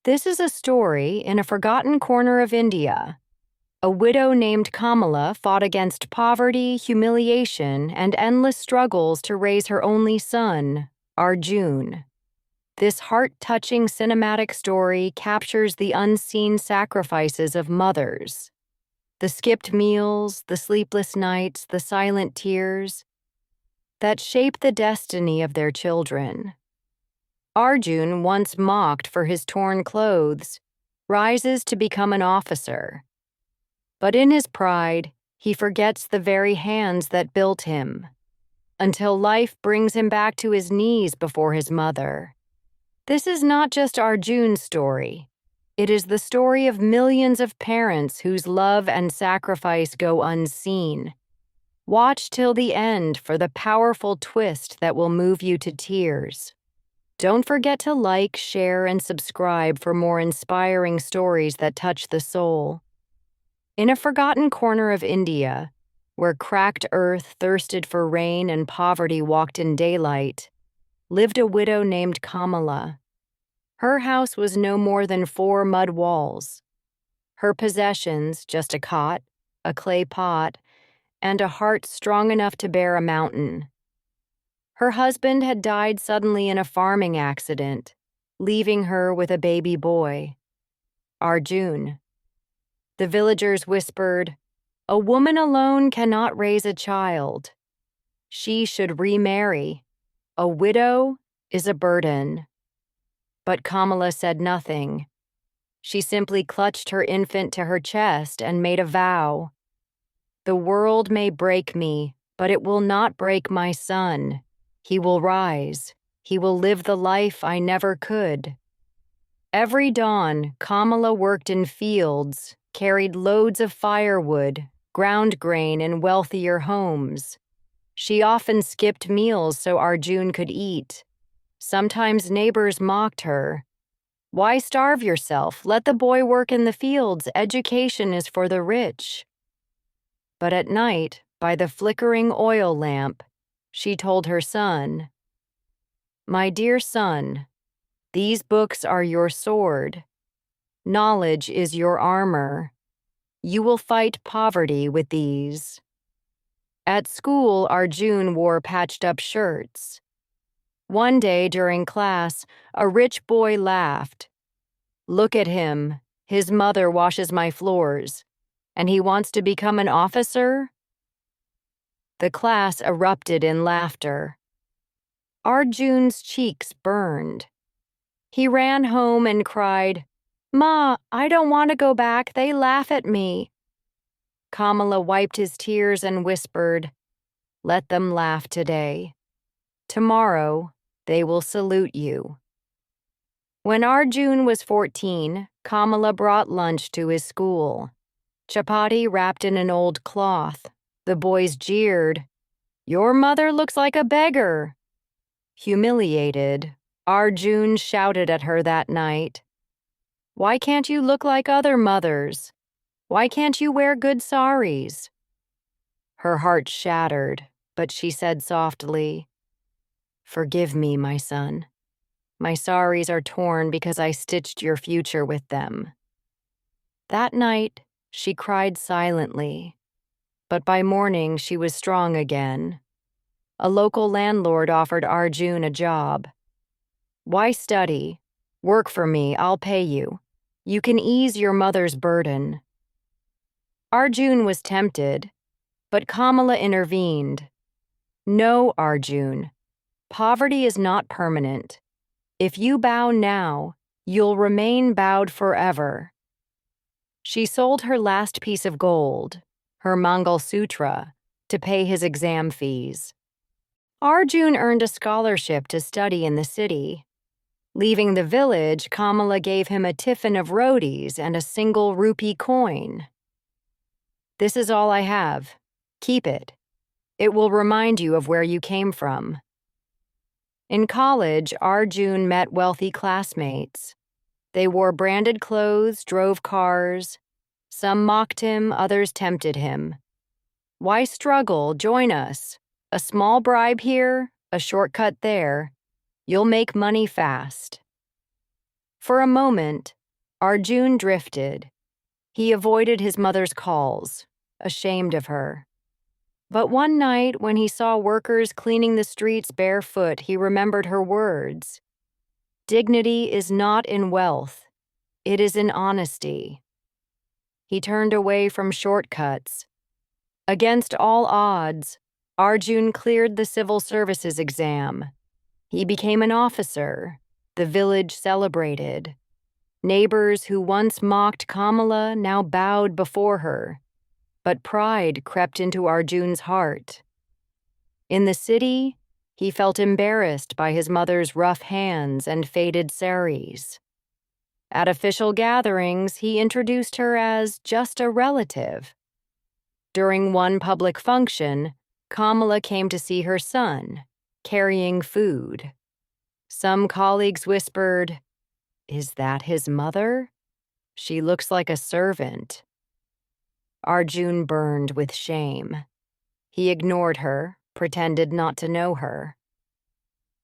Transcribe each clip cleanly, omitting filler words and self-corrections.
This is a story in a forgotten corner of India. A widow named Kamala fought against poverty, humiliation, and endless struggles to raise her only son, Arjun. This heart-touching cinematic story captures the unseen sacrifices of mothers. The skipped meals, the sleepless nights, the silent tears that shape the destiny of their children. Arjun, once mocked for his torn clothes, rises to become an officer. But in his pride, he forgets the very hands that built him, until life brings him back to his knees before his mother. This is not just Arjun's story. It is the story of millions of parents whose love and sacrifice go unseen. Watch till the end for the powerful twist that will move you to tears. Don't forget to like, share, and subscribe for more inspiring stories that touch the soul. In a forgotten corner of India, where cracked earth thirsted for rain and poverty walked in daylight, lived a widow named Kamala. Her house was no more than 4 mud walls. Her possessions, just a cot, a clay pot, and a heart strong enough to bear a mountain. Her husband had died suddenly in a farming accident, leaving her with a baby boy, Arjun. The villagers whispered, "A woman alone cannot raise a child. She should remarry. A widow is a burden." But Kamala said nothing. She simply clutched her infant to her chest and made a vow. "The world may break me, but it will not break my son. He will rise. He will live the life I never could." Every dawn, Kamala worked in fields, carried loads of firewood, ground grain in wealthier homes. She often skipped meals so Arjun could eat. Sometimes neighbors mocked her. "Why starve yourself? Let the boy work in the fields. Education is for the rich." But at night, by the flickering oil lamp, she told her son, "My dear son, these books are your sword. Knowledge is your armor. You will fight poverty with these." At school, Arjun wore patched-up shirts. One day during class, a rich boy laughed. "Look at him. His mother washes my floors. And he wants to become an officer?" The class erupted in laughter. Arjun's cheeks burned. He ran home and cried, "Ma, I don't want to go back. They laugh at me." Kamala wiped his tears and whispered, "Let them laugh today. Tomorrow, they will salute you." When Arjun was 14, Kamala brought lunch to his school. Chapati wrapped in an old cloth. The boys jeered, "Your mother looks like a beggar." Humiliated, Arjun shouted at her that night, "Why can't you look like other mothers? Why can't you wear good saris?" Her heart shattered, but she said softly, "Forgive me, my son. My saris are torn because I stitched your future with them." That night, she cried silently. But by morning, she was strong again. A local landlord offered Arjun a job. "Why study? Work for me, I'll pay you. You can ease your mother's burden." Arjun was tempted, but Kamala intervened. "No, Arjun. Poverty is not permanent. If you bow now, you'll remain bowed forever." She sold her last piece of gold, her Mangal Sutra, to pay his exam fees. Arjun earned a scholarship to study in the city. Leaving the village, Kamala gave him a tiffin of rotis and a single rupee coin. "This is all I have. Keep it. It will remind you of where you came from." In college, Arjun met wealthy classmates. They wore branded clothes, drove cars. Some mocked him, others tempted him. "Why struggle? Join us. A small bribe here, a shortcut there. You'll make money fast." For a moment, Arjun drifted. He avoided his mother's calls, ashamed of her. But one night, when he saw workers cleaning the streets barefoot, he remembered her words. Dignity is not in wealth, it is in honesty. He turned away from shortcuts. Against all odds, Arjun cleared the civil services exam. He became an officer. The village celebrated. Neighbors who once mocked Kamala now bowed before her. But pride crept into Arjun's heart. In the city, he felt embarrassed by his mother's rough hands and faded saris. At official gatherings, he introduced her as just a relative. During one public function, Kamala came to see her son, carrying food. Some colleagues whispered, "Is that his mother? She looks like a servant." Arjun burned with shame. He ignored her, pretended not to know her.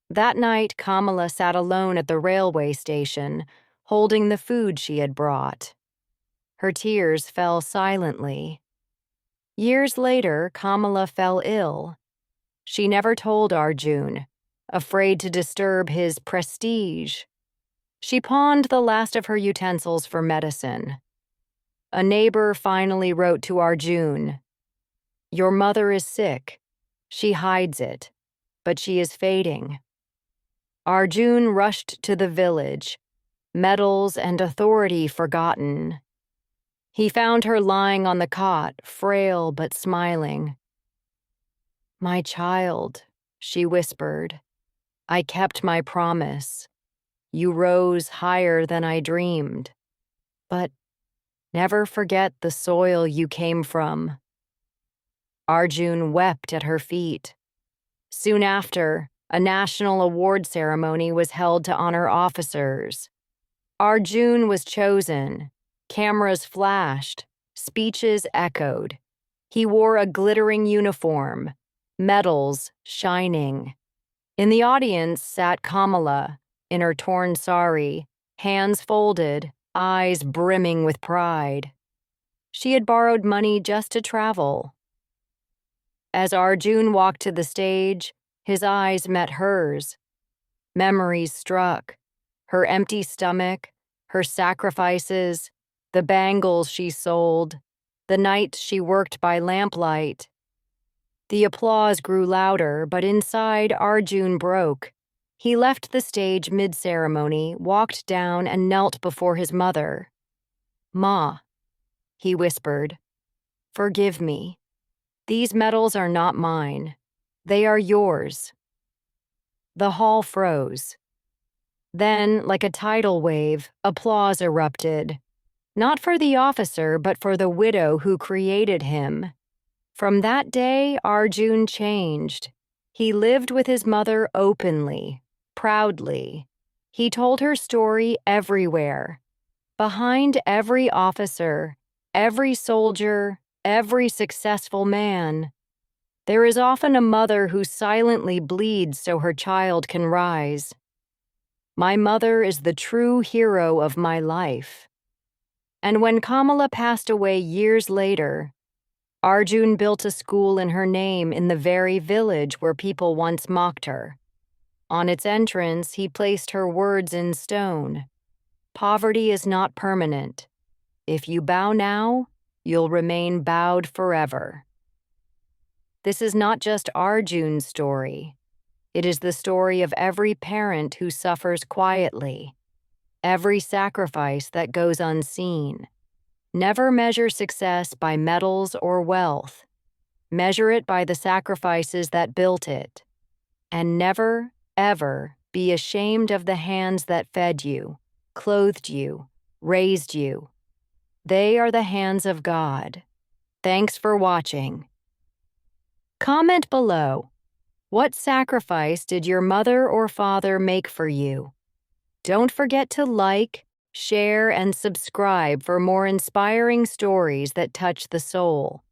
That night, Kamala sat alone at the railway station, holding the food she had brought. Her tears fell silently. Years later, Kamala fell ill. She never told Arjun, afraid to disturb his prestige. She pawned the last of her utensils for medicine. A neighbor finally wrote to Arjun, "Your mother is sick. She hides it, but she is fading." Arjun rushed to the village, medals and authority forgotten. He found her lying on the cot, frail but smiling. "My child," she whispered, "I kept my promise. You rose higher than I dreamed. But never forget the soil you came from." Arjun wept at her feet. Soon after, a national award ceremony was held to honor officers. Arjun was chosen. Cameras flashed. Speeches echoed. He wore a glittering uniform, medals shining. In the audience sat Kamala, in her torn sari, hands folded, eyes brimming with pride. She had borrowed money just to travel. As Arjun walked to the stage, his eyes met hers. Memories struck. Her empty stomach, her sacrifices, the bangles she sold, the nights she worked by lamplight. The applause grew louder, but inside Arjun broke. He left the stage mid-ceremony, walked down, and knelt before his mother. "Ma," he whispered, "forgive me. These medals are not mine. They are yours." The hall froze. Then, like a tidal wave, applause erupted. Not for the officer, but for the widow who created him. From that day, Arjun changed. He lived with his mother openly, proudly. He told her story everywhere. Behind every officer, every soldier, every successful man, there is often a mother who silently bleeds so her child can rise. My mother is the true hero of my life. And when Kamala passed away years later, Arjun built a school in her name in the very village where people once mocked her. On its entrance, he placed her words in stone. Poverty is not permanent. If you bow now, you'll remain bowed forever. This is not just Arjun's story. It is the story of every parent who suffers quietly, every sacrifice that goes unseen. Never measure success by medals or wealth. Measure it by the sacrifices that built it. And never, ever be ashamed of the hands that fed you, clothed you, raised you. They are the hands of God. Thanks for watching. Comment below. What sacrifice did your mother or father make for you? Don't forget to like, share, and subscribe for more inspiring stories that touch the soul.